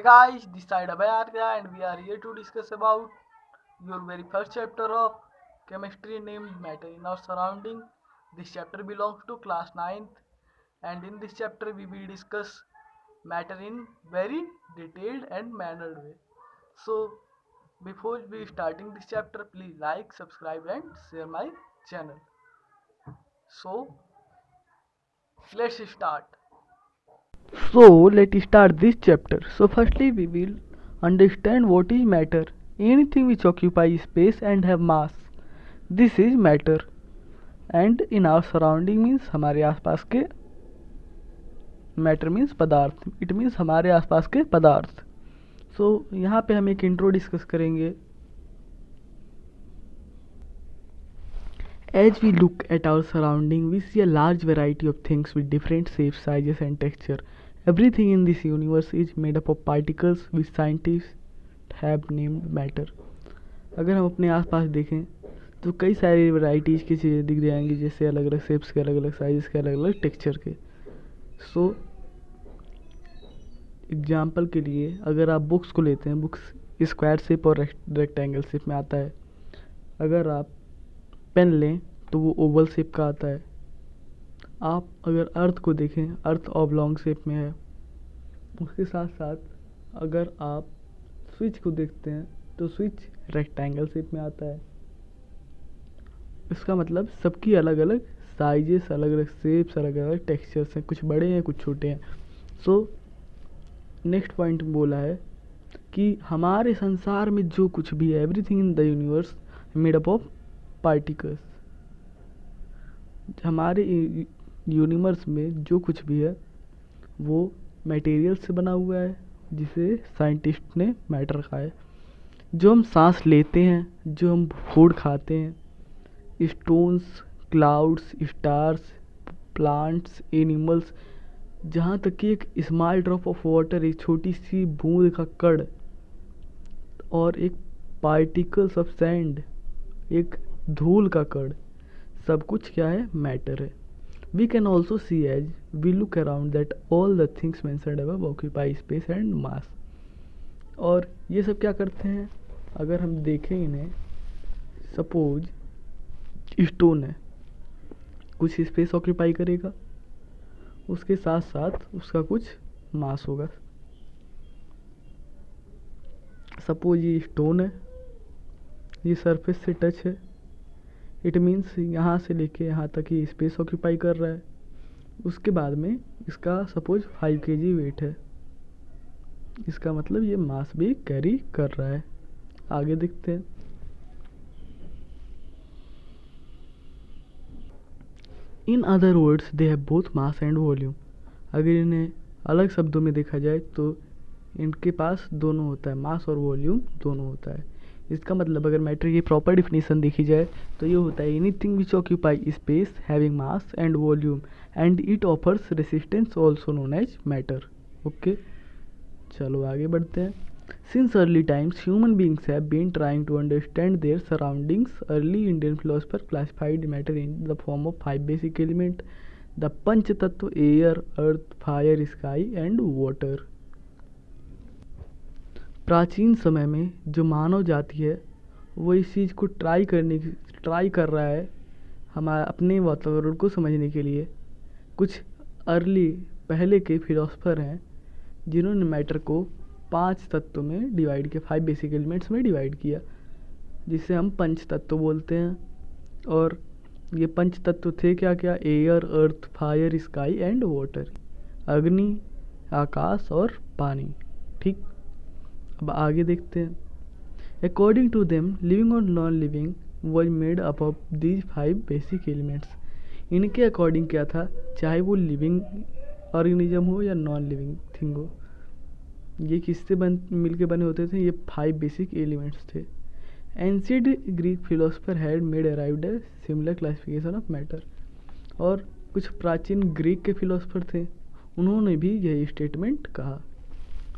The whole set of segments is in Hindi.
guys, this side Abhay Arya and we are here to discuss about your very first chapter of chemistry named Matter in Our Surrounding. This chapter belongs to class 9th and in this chapter we will discuss matter in very detailed and mannered way. So before we starting this chapter, please like, subscribe and share my channel. So let's start. So let's start this chapter. So firstly we will understand what is matter. Anything which occupies space and have mass. This is matter. And in our surrounding means हमारे आसपास के मैटर मीन्स पदार्थ. इट मीन्स हमारे आसपास के पदार्थ. सो यहाँ पे हम एक इंट्रो डिस्कस करेंगे. As we look at our surrounding, we see a large variety of things with different shapes, sizes and texture. Everything in this universe is made up of particles which scientists have named matter. अगर हम अपने आसपास देखें तो कई सारी वैरायटीज़ की चीज़ें दिख जाएंगी, जैसे अलग अलग शेप्स के, अलग अलग साइज़ के, अलग अलग टेक्सचर के. सो एग्जाम्पल के लिए अगर आप बुक्स को लेते हैं, बुक्स स्क्वायर शेप और रेक्टेंगल शेप में आता है. अगर आप पेन लें तो वो ओवल शेप का आता है. आप अगर अर्थ को देखें, अर्थ ऑब्लॉन्ग शेप में है. उसके साथ साथ अगर आप स्विच को देखते हैं तो स्विच रेक्टेंगल शेप में आता है. इसका मतलब सबकी अलग अलग साइजेस, अलग अलग शेप्स, अलग अलग टेक्सचर्स हैं. कुछ बड़े हैं, कुछ छोटे हैं. सो नेक्स्ट पॉइंट बोला है कि हमारे संसार में जो कुछ भी है, everything in the universe made up of particles. हमारे यूनिवर्स में जो कुछ भी है वो मटेरियल से बना हुआ है, जिसे साइंटिस्ट ने मैटर कहा है. जो हम सांस लेते हैं, जो हम फूड खाते हैं, stones, clouds, stars, plants, animals, जहाँ तक कि एक स्मॉल ड्रॉप ऑफ वाटर, एक छोटी सी बूंद का कण और एक पार्टिकल्स ऑफ सैंड, एक धूल का कण, सब कुछ क्या है? मैटर है. We can also see as we look around that all the things mentioned above occupy space and mass. और ये सब क्या करते हैं? अगर हम देखें इन्हें, सपोज स्टोन है, कुछ स्पेस ऑक्यूपाई करेगा, उसके साथ साथ उसका कुछ मास होगा. सपोज ये स्टोन है, ये सरफेस से टच है, इट मीन्स यहाँ से लेके यहाँ तक ही स्पेस ऑक्यूपाई कर रहा है. उसके बाद में इसका सपोज 5 kg वेट है. इसका मतलब ये मास भी कैरी कर रहा है. आगे देखते हैं. In other words they have both mass and volume. अगर इन्हें अलग शब्दों में देखा जाए तो इनके पास दोनों होता है, मास और वॉल्यूम दोनों होता है. इसका मतलब अगर मैटर की प्रॉपर डिफिनीशन देखी जाए तो ये होता है anything which occupy space having mass and volume and it offers resistance also known as matter. Okay, चलो आगे बढ़ते हैं. Since early times human beings have been trying to understand their surroundings. Early Indian philosopher classified matter in the form of 5 basic element, the panch tattva air, earth, fire, sky and water. प्राचीन समय में जो मानव जाति है वो इस चीज़ को ट्राई कर रहा है हमारे अपने वातावरण को समझने के लिए. कुछ अर्ली पहले के फिलोसफर हैं जिन्होंने मैटर को 5 तत्वों में डिवाइड किया, 5 बेसिक एलिमेंट्स में डिवाइड किया, जिसे हम पंच तत्व बोलते हैं. और ये पंच तत्व थे क्या क्या? Air, earth, fire, sky and water. अग्नि, आकाश और पानी. ठीक, अब आगे देखते हैं. अकॉर्डिंग टू देम लिविंग और non living was made up of these 5 basic elements. इनके अकॉर्डिंग क्या था? चाहे वो लिविंग ऑर्गेनिज्म हो या नॉन लिविंग थिंग हो, ये किससे मिलके बने होते थे? ये 5 बेसिक एलिमेंट्स थे. Ancient Greek philosopher had made arrived a similar classification of matter. और कुछ प्राचीन ग्रीक के फिलोसफर थे, उन्होंने भी यही स्टेटमेंट कहा.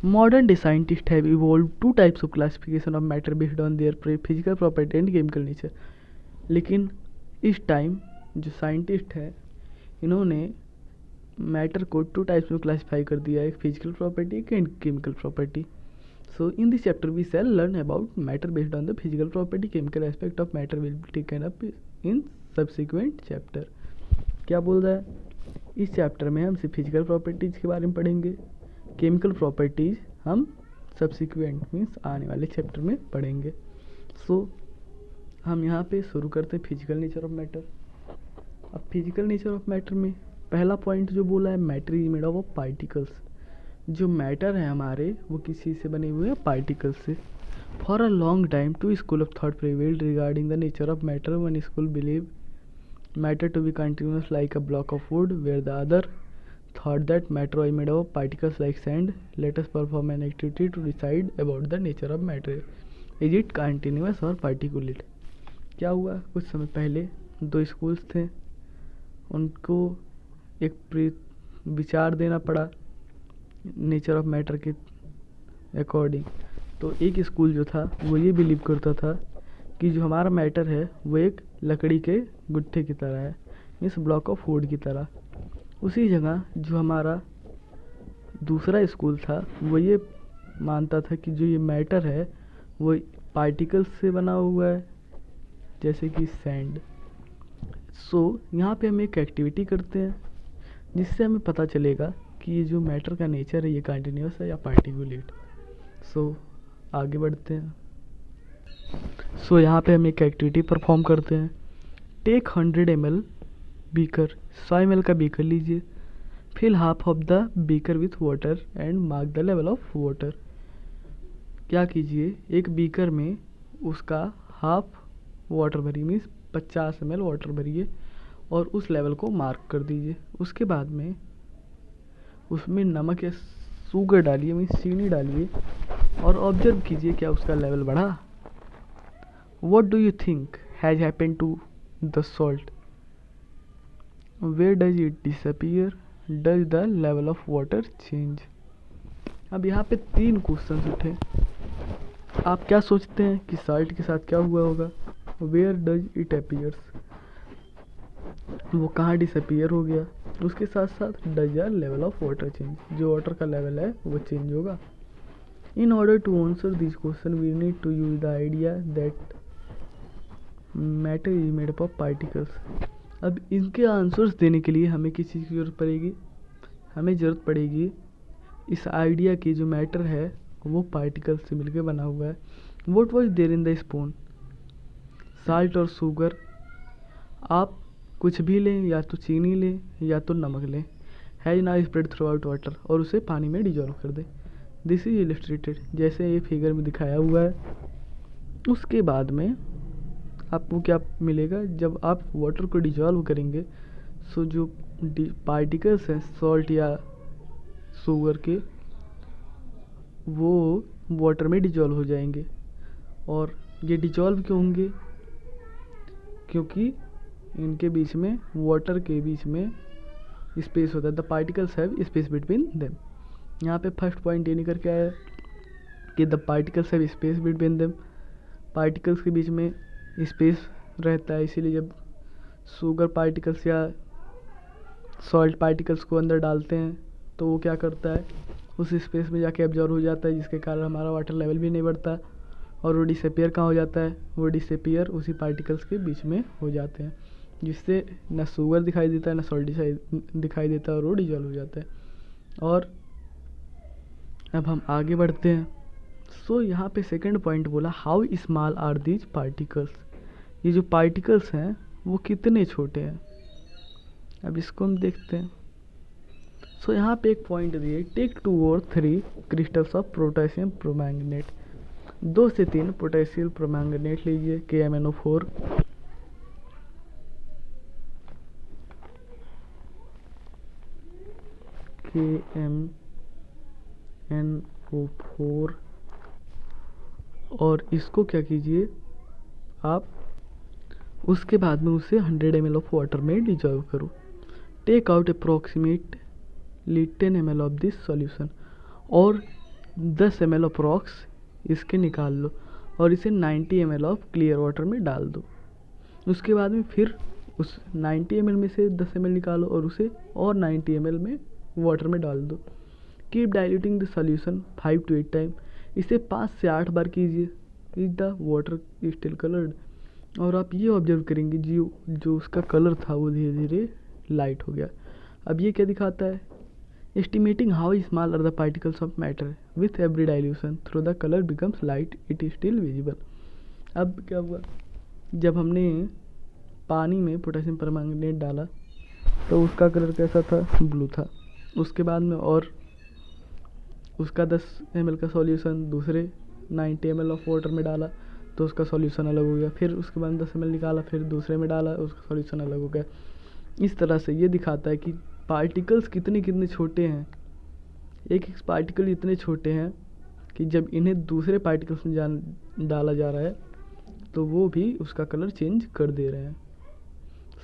Modern day scientists have evolved 2 types of classification of matter based on their physical property and chemical nature. लेकिन इस टाइम जो साइंटिस्ट है इन्होंने मैटर को 2 टाइप्स में क्लासीफाई कर दिया है, एक फिजिकल प्रॉपर्टी, एक chemical property. So in this chapter we shall learn about matter based on the physical property. Chemical aspect of matter will be taken up in subsequent chapter. क्या बोल रहा है? इस चैप्टर में हम सिर्फ फिजिकल प्रॉपर्टीज़ के बारे में पढ़ेंगे, केमिकल प्रॉपर्टीज़ हम सब्सिक्वेंट मीन्स आने वाले चैप्टर में पढ़ेंगे. सो हम यहाँ पे शुरू करते हैं फिजिकल नेचर ऑफ मैटर. अब फिजिकल नेचर ऑफ मैटर में पहला पॉइंट जो बोला है, matter is made of particles. जो मैटर है हमारे वो किस चीज़ से बने हुए हैं? पार्टिकल्स से. For a long time two schools of thought prevailed regarding the nature of matter. One school believe matter to be continuous like a block of wood, where the other thought that matter was made of particles like sand. Let us perform an activity to decide about the nature of matter. Is it continuous or particulate? क्या हुआ, कुछ समय पहले दो स्कूल्स थे, उनको एक विचार देना पड़ा नेचर ऑफ मैटर के अकॉर्डिंग. तो एक स्कूल जो था वो ये बिलीव करता था कि जो हमारा मैटर है वो एक लकड़ी के गुट्ठे की तरह है, मीन्स ब्लॉक ऑफ वुड की तरह. उसी जगह जो हमारा दूसरा स्कूल था वो ये मानता था कि जो ये मैटर है वो पार्टिकल्स से बना हुआ है, जैसे कि सैंड. सो यहाँ पे हम एक एक्टिविटी करते हैं जिससे हमें पता चलेगा कि ये जो मैटर का नेचर है ये कंटिन्यूस है या पार्टिकुलेट. सो आगे बढ़ते हैं. सो यहाँ पे हम एक एक्टिविटी परफॉर्म करते हैं. टेक 100 ml बीकर, 100 ml का बीकर लीजिए. Fill half of the beaker with water and mark the level of water. क्या कीजिए, एक बीकर में उसका हाफ वाटर भरिए, मीन्स 50 ml वाटर भरिए और उस लेवल को मार्क कर दीजिए. उसके बाद में उसमें नमक या शुगर डालिए, मीन्स चीनी डालिए और ऑब्जर्व कीजिए क्या उसका लेवल बढ़ा. What do you think has happened to the salt? Where does it disappear? Does the level of water change? अब यहाँ पे 3 क्वेश्चन उठे. आप क्या सोचते हैं कि साल्ट के साथ क्या हुआ होगा? Where does it appears? वो कहाँ डिसअपियर हो गया. उसके साथ साथ does the level of water change? जो वाटर का लेवल है वो चेंज होगा. In order to answer this question we need to use the idea that matter is made up of particles. अब इनके आंसर्स देने के लिए हमें किस चीज़ की ज़रूरत पड़ेगी? हमें ज़रूरत पड़ेगी इस आइडिया की जो मैटर है वो पार्टिकल्स से मिलकर बना हुआ है. What was there in the spoon? Salt और शुगर. आप कुछ भी लें, या तो चीनी लें या तो नमक लें. Has now spread through out water, और उसे पानी में डिजॉल्व कर दें. दिस इज इलस्ट्रेटेड, जैसे ये फिगर में दिखाया हुआ है. उसके बाद में आपको क्या मिलेगा, जब आप वाटर को डिजॉल्व करेंगे सो जो पार्टिकल्स हैं सॉल्ट या शुगर के वो वाटर में डिजॉल्व हो जाएंगे. और ये डिजॉल्व क्यों होंगे? क्योंकि इनके बीच में, वाटर के बीच में स्पेस होता है. The particles have space between them. यहाँ पे फर्स्ट पॉइंट ये निकल के आया कि the particles have space between them. Particles के बीच में स्पेस रहता है, इसीलिए जब शुगर पार्टिकल्स या सॉल्ट पार्टिकल्स को अंदर डालते हैं तो वो क्या करता है, उस स्पेस में जाके एब्जॉर्ब हो जाता है, जिसके कारण हमारा वाटर लेवल भी नहीं बढ़ता. और वो डिसअपियर कहाँ हो जाता है? वो डिसअपियर उसी पार्टिकल्स के बीच में हो जाते हैं, जिससे ना शुगर दिखाई देता है ना सॉल्ट दिखाई देता है और वो डिजॉल्व हो जाता है. और अब हम आगे बढ़ते हैं. सो यहाँ पे सेकंड पॉइंट बोला, how small are these particles. ये जो पार्टिकल्स हैं वो कितने छोटे हैं. अब इसको हम देखते हैं. सो यहाँ पे एक पॉइंट दिए, take 2 or 3 crystals of potassium permanganate. 2 से 3 पोटेशियम परमैंगनेट लीजिए, KMnO4. KMnO4 और इसको क्या कीजिए आप, उसके बाद में उसे 100 ml ऑफ वाटर में डिजॉल्व करो. Take out approximately 10 ml of this solution, और 10 ml ऑफ रॉक्स इसके निकाल लो और इसे 90 ml ऑफ क्लियर वाटर में डाल दो. उसके बाद में फिर उस 90 ml में से 10 ml निकालो और उसे और 90 ml में वाटर में डाल दो. Keep diluting the solution 5 to 8 time. इसे 5 से 8 बार कीजिए। Is the water still coloured. और आप ये ऑब्जर्व करेंगे जो उसका कलर था वो धीरे धीरे लाइट हो गया। अब ये क्या दिखाता है? Estimating how small are the particles of matter with every dilution through the colour becomes light it is still visible. अब क्या हुआ, जब हमने पानी में पोटेशियम परमैंगनेट डाला तो उसका कलर कैसा था? ब्लू था। उसके बाद में और उसका 10 ml का सॉल्यूशन दूसरे 90 ml ऑफ वाटर में डाला तो उसका सॉल्यूशन अलग हो गया। फिर उसके बाद 10 ml निकाला, फिर दूसरे में डाला, उसका सॉल्यूशन अलग हो गया। इस तरह से ये दिखाता है कि पार्टिकल्स कितने कितने छोटे हैं। एक एक पार्टिकल इतने छोटे हैं कि जब इन्हें दूसरे पार्टिकल्स में डाला जा रहा है तो वो भी उसका कलर चेंज कर दे रहे हैं।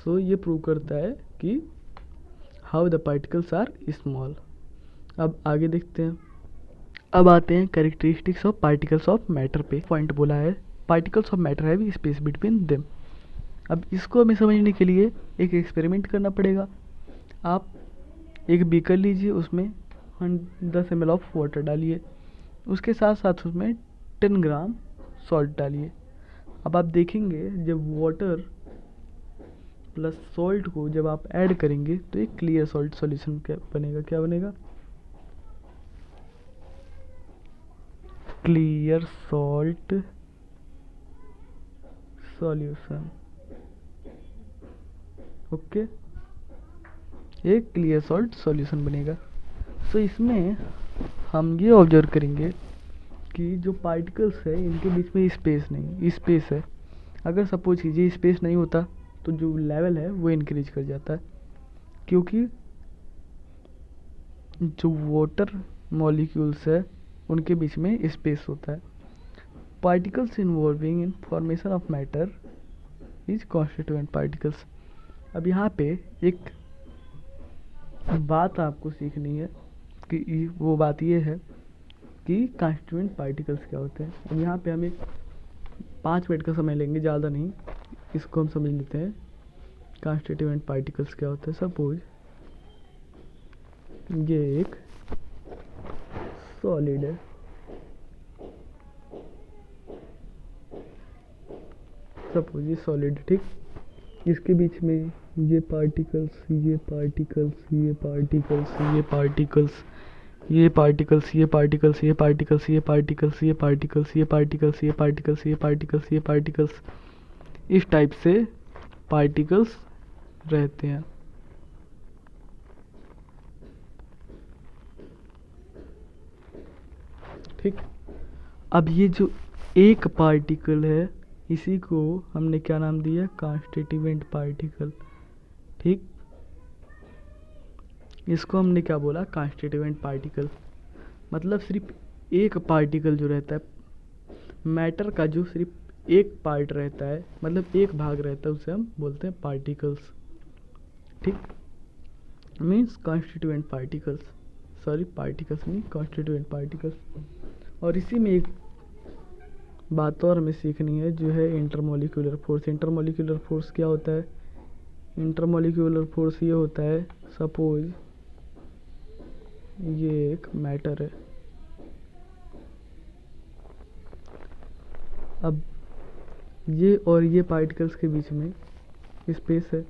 सो ये प्रूव करता है कि how the particles are small. अब आगे देखते हैं। अब आते हैं characteristics of particles of matter पे। पॉइंट बोला है particles of matter have space between them. अब इसको हमें समझने के लिए एक एक्सपेरिमेंट करना पड़ेगा। आप एक बीकर लीजिए, उसमें 10 ml ऑफ वाटर डालिए, उसके साथ साथ उसमें 10 ग्राम सॉल्ट डालिए। अब आप देखेंगे जब वाटर प्लस सॉल्ट को जब आप ऐड करेंगे तो एक क्लियर सॉल्ट सॉल्यूशन बनेगा। क्या बनेगा? Clear salt solution. ओके, एक क्लियर सॉल्ट सॉल्यूशन बनेगा। सो इसमें हम ये ऑब्जर्व करेंगे कि जो पार्टिकल्स है इनके बीच में स्पेस नहीं, स्पेस है। अगर सपोज कीजिए स्पेस नहीं होता तो जो लेवल है वो इंक्रीज कर जाता है, क्योंकि जो वाटर मॉलिक्यूल्स है उनके बीच में स्पेस होता है। Particles involving in formation of matter is constituent particles. अब यहाँ पे एक बात आपको सीखनी है कि वो बात ये है कि कॉन्स्टिट्यूएंट पार्टिकल्स क्या होते हैं। अब यहाँ पे हम एक 5 मिनट का समय लेंगे, ज़्यादा नहीं, इसको हम समझ लेते हैं कॉन्स्टिट्यूएंट पार्टिकल्स क्या होते हैं। सपोज ये एक सॉलिड है, सपोज ये सॉलिड, ठीक, इसके बीच में ये पार्टिकल्स, ये पार्टिकल्स, ये पार्टिकल्स, ये पार्टिकल्स, ये पार्टिकल्स, ये पार्टिकल्स, ये पार्टिकल्स, ये पार्टिकल्स, ये पार्टिकल्स, ये पार्टिकल्स, ये पार्टिकल्स, ये पार्टिकल्स, ये पार्टिकल्स, इस टाइप से पार्टिकल्स रहते हैं। ठीक, अब ये जो एक पार्टिकल है इसी को हमने क्या नाम दिया? Constituent particle. ठीक, इसको हमने क्या बोला? Constituent particle. मतलब सिर्फ एक पार्टिकल जो रहता है, मैटर का जो सिर्फ एक पार्ट रहता है, मतलब एक भाग रहता है, उसे हम बोलते हैं पार्टिकल्स। ठीक, means constituent particles, sorry particles नहीं, कॉन्स्टिट्यूएंट पार्टिकल्स। और इसी में एक बात और हमें सीखनी है जो है इंटरमोलिक्यूलर फोर्स। इंटरमोलिक्यूलर फोर्स क्या होता है? इंटरमोलिक्यूलर फोर्स ये होता है, सपोज ये एक मैटर है, अब ये और ये पार्टिकल्स के बीच में स्पेस है,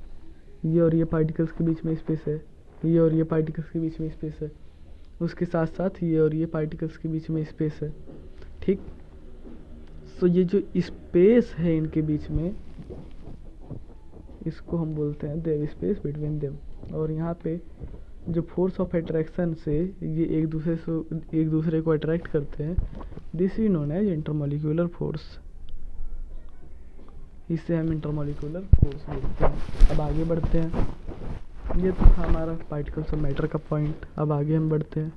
ये और ये पार्टिकल्स के बीच में स्पेस है, ये और ये पार्टिकल्स के बीच में स्पेस है, उसके साथ साथ ये और ये पार्टिकल्स के बीच में स्पेस है। ठीक, तो ये जो स्पेस है इनके बीच में, इसको हम बोलते हैं देयर स्पेस बिटवीन देम। और यहाँ पे जो फोर्स ऑफ अट्रैक्शन से ये एक दूसरे को अट्रैक्ट करते हैं, this is known as intermolecular force. इससे हम इंटरमोलिक्यूलर फोर्स बोलते हैं। अब आगे बढ़ते हैं। ये तो था हमारा पार्टिकल्स ऑफ मैटर का पॉइंट। अब आगे हम बढ़ते हैं।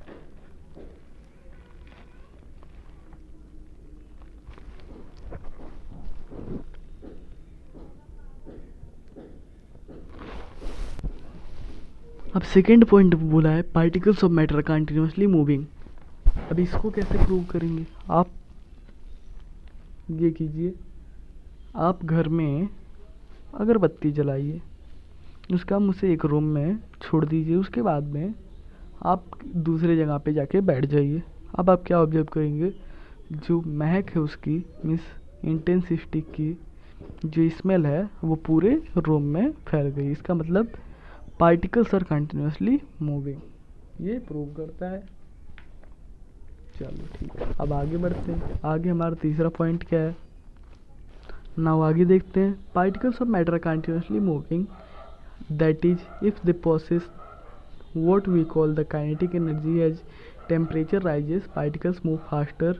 अब सेकेंड पॉइंट बोला है particles of matter continuously moving. अब इसको कैसे प्रूव करेंगे? आप ये कीजिए, आप घर में अगरबत्ती जलाइए, उसका मुझे एक रूम में छोड़ दीजिए, उसके बाद में आप दूसरे जगह पे जाके बैठ जाइए। अब आप क्या ऑब्जर्व करेंगे? जो महक है उसकी मीन्स इंटेंसिटी की जो स्मेल है वो पूरे रूम में फैल गई। इसका मतलब पार्टिकल्स आर कंटिन्यूसली मूविंग, ये प्रूव करता है। चलो ठीक है, अब आगे बढ़ते हैं। आगे हमारा तीसरा पॉइंट क्या है, नाउ आगे देखते हैं। Particles of matter are continuously moving, that is if they possess what we call the kinetic energy. As temperature rises, particles move faster,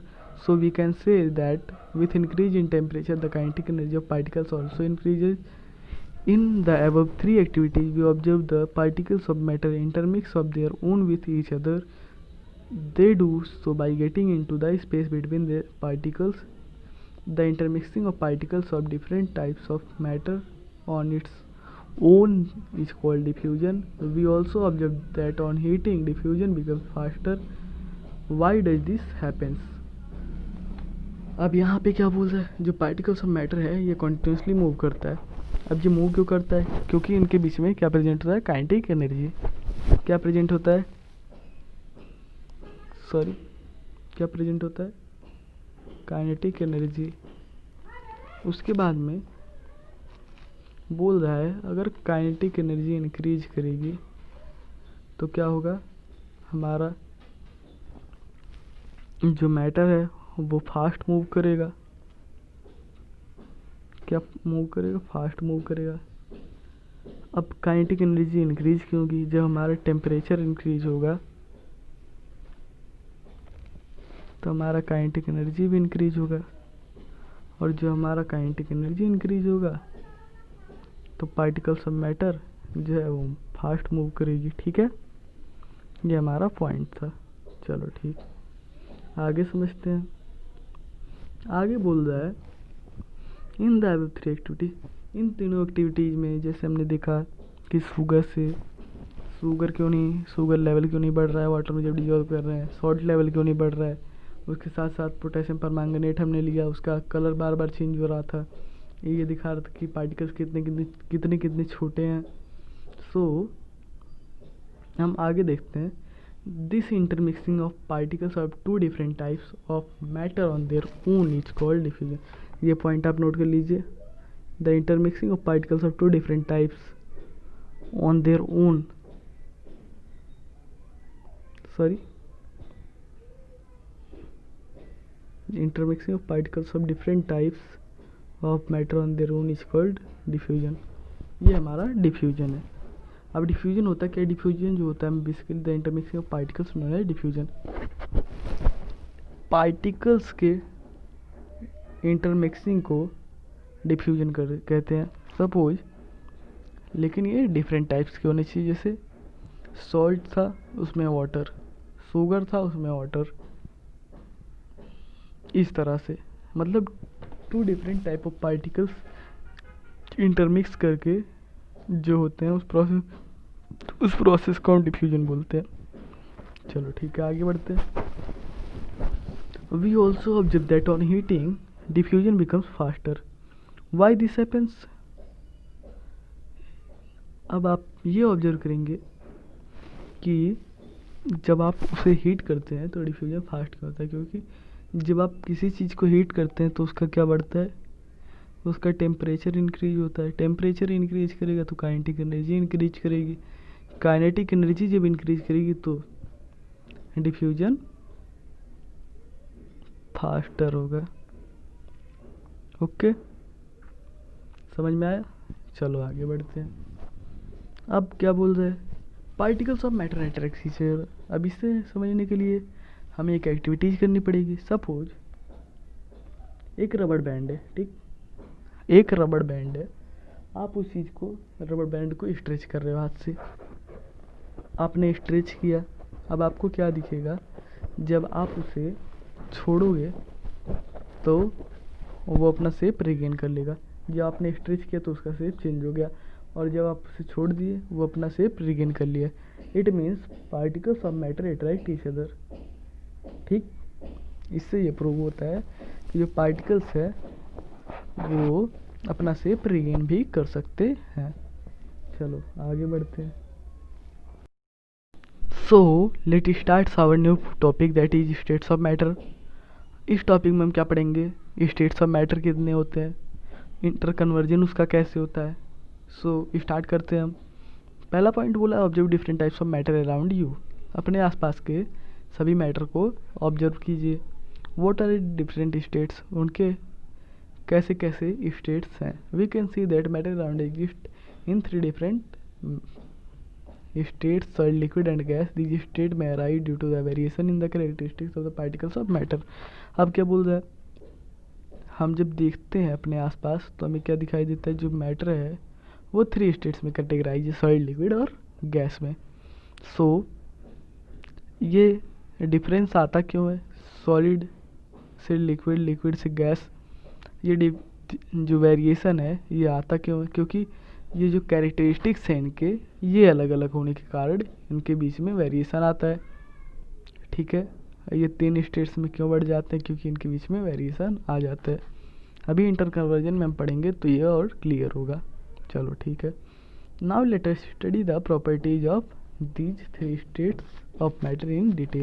so we can say that with increase in temperature the kinetic energy of particles also increases. In the above three activities we observe the particles of matter intermix of their own with each other. They do so by getting into the space between the particles. The intermixing of particles of different types of matter on its own is called diffusion. We also observe that on heating diffusion becomes faster. Why does this happens? अब यहाँ पे क्या बोल रहा है, जो पार्टिकल्स ऑफ मैटर है ये कंटिन्यूसली मूव करता है। अब ये मूव क्यों करता है, क्योंकि इनके बीच में क्या प्रेजेंट होता है, काइनेटिक एनर्जी। क्या प्रेजेंट होता है, सॉरी क्या प्रेजेंट होता है, काइनेटिक एनर्जी। उसके बाद में बोल रहा है अगर काइनेटिक एनर्जी इंक्रीज करेगी तो क्या होगा, हमारा जो मैटर है वो फास्ट मूव करेगा। क्या मूव करेगा, फास्ट मूव करेगा। अब काइनेटिक एनर्जी इंक्रीज क्यों होगी, जब हमारा टेम्परेचर इंक्रीज होगा तो हमारा काइनेटिक एनर्जी भी इंक्रीज होगा, और जो हमारा काइनेटिक एनर्जी इंक्रीज होगा तो पार्टिकल्स ऑफ मैटर जो है वो फास्ट मूव करेगी। ठीक है, ये हमारा पॉइंट था। चलो ठीक, आगे समझते हैं। आगे बोल रहा है in the above three activity, इन तीनों एक्टिविटीज़ में जैसे हमने देखा कि शुगर क्यों नहीं, शुगर लेवल क्यों नहीं बढ़ रहा है वाटर में जब डिजॉल्व कर रहे हैं, सॉल्ट लेवल क्यों नहीं बढ़ रहा है, उसके साथ साथ पोटेशियम परमैंगनेट हमने लिया, उसका कलर बार बार चेंज हो रहा था, ये दिखा रहा था कि पार्टिकल्स कितने छोटे हैं। सो हम आगे देखते हैं। This intermixing of particles of two different types of matter on their own is called diffusion. ये पॉइंट आप नोट कर लीजिए। The intermixing of particles of two different types on their own, sorry intermixing of particles of different types of matter on their own is called diffusion। ये हमारा डिफ्यूजन है। अब डिफ्यूजन होता है क्या, डिफ्यूजन जो होता है basically the intermixing of particles known as diffusion. Particles के इंटरमिक्सिंग को डिफ्यूजन कहते हैं। सपोज, लेकिन ये डिफरेंट टाइप्स के होने चाहिए, जैसे सॉल्ट था उसमें वाटर, शुगर था उसमें वाटर, इस तरह से। मतलब two different type of particles intermix करके जो होते हैं उस प्रोसेस को हम डिफ्यूजन बोलते हैं। चलो ठीक है, आगे बढ़ते हैं। We also observe that on heating diffusion becomes faster. Why this happens. अब आप ये ऑब्जर्व करेंगे कि जब आप उसे हीट करते हैं तो डिफ्यूजन फास्ट क्यों होता है, क्योंकि जब आप किसी चीज़ को हीट करते हैं तो उसका क्या बढ़ता है, उसका टेम्परेचर इंक्रीज होता है। टेम्परेचर इंक्रीज करेगा तो काइनेटिक एनर्जी इंक्रीज करेगी। काइनेटिक एनर्जी जब इंक्रीज करेगी तो डिफ्यूजन फास्टर होगा। ओके, समझ में आया। चलो आगे बढ़ते हैं। अब क्या बोल रहे हैं, particles of matter interact each other. अब इसे समझने के लिए हमें एक एक्टिविटीज़ करनी पड़ेगी। सपोज एक रबड़ बैंड है, ठीक, एक रबड़ बैंड है, आप उस चीज़ को, रबड़ बैंड को स्ट्रेच कर रहे हो हाथ से, आपने स्ट्रेच किया। अब आपको क्या दिखेगा, जब आप उसे छोड़ोगे तो वो अपना शेप रिगेन कर लेगा। जब आपने स्ट्रेच किया तो उसका शेप चेंज हो गया, और जब आप उसे छोड़ दिए वो अपना शेप रिगेन कर लिया। It means particles of matter attract each other. ठीक, इससे ये प्रूव होता है कि जो पार्टिकल्स है वो अपना शेप रिगेन भी कर सकते हैं। चलो आगे बढ़ते हैं। So let start our new topic that is states of matter. इस टॉपिक में हम क्या पढ़ेंगे, स्टेट्स ऑफ मैटर कितने होते हैं, इंटर कन्वर्जन उसका कैसे होता है। सो स्टार्ट करते हैं हम। पहला पॉइंट बोला observe different types of matter around you, अपने आसपास के सभी मैटर को ऑब्जर्व कीजिए। व्हाट आर डिफरेंट स्टेट्स, उनके कैसे कैसे स्टेट्स हैं। We can see that matter around exist in 3 different states, solid, liquid and gas. These states may arise due to the variation in the characteristics of the particles of matter. अब क्या बोल रहा है, हम जब देखते हैं अपने आसपास तो हमें क्या दिखाई देता है, जो मैटर है वो 3 स्टेट्स में कैटेगराइज है, सॉलिड, लिक्विड और गैस में। सो ये डिफरेंस आता क्यों है, सॉलिड से लिक्विड, लिक्विड से गैस, ये जो वेरिएशन है ये आता क्यों है, क्योंकि ये जो कैरेक्टरिस्टिक्स हैं इनके, ये अलग अलग होने के कारण इनके बीच में वेरिएशन आता है। ठीक है, ये 3 स्टेट्स में क्यों बढ़ जाते हैं, क्योंकि इनके बीच में वेरिएशन आ जाता है। अभी इंटर कन्वर्जन में हम पढ़ेंगे तो ये और क्लियर होगा। चलो ठीक है। Now let us study the properties of these 3 states of matter in detail.